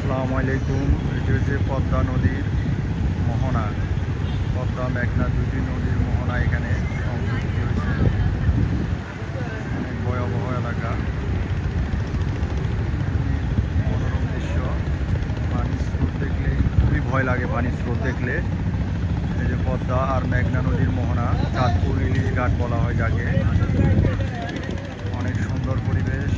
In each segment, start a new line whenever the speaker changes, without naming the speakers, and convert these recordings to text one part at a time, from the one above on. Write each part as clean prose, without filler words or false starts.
আসসালামু আলাইকুম। এটি হচ্ছে পদ্মা নদীর মোহনা। পদ্মা মেঘনা দুটি নদীর মোহনা এখানে সংযুক্ত হয়েছে। অনেক ভয়াবহ এলাকা, মনোরম দৃশ্য। পানির স্রোত দেখলে খুবই ভয় লাগে। পানির স্রোত দেখলে এই যে পদ্মা আর মেঘনা নদীর মোহনা, চাঁদপুর ইলিশ ঘাট বলা হয় যাকে। অনেক সুন্দর পরিবেশ।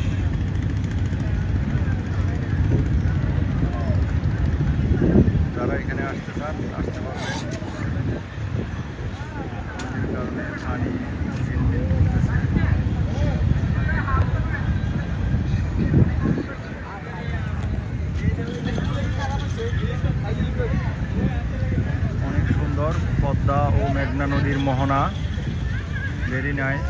যারা এখানে আসতে চান আসতে পারবেন। নদীর কারণে পানি ঝিলমিল করতেছে। অনেক সুন্দর পদ্মা ও মেঘনা নদীর মোহনা, ভেরি নাইস।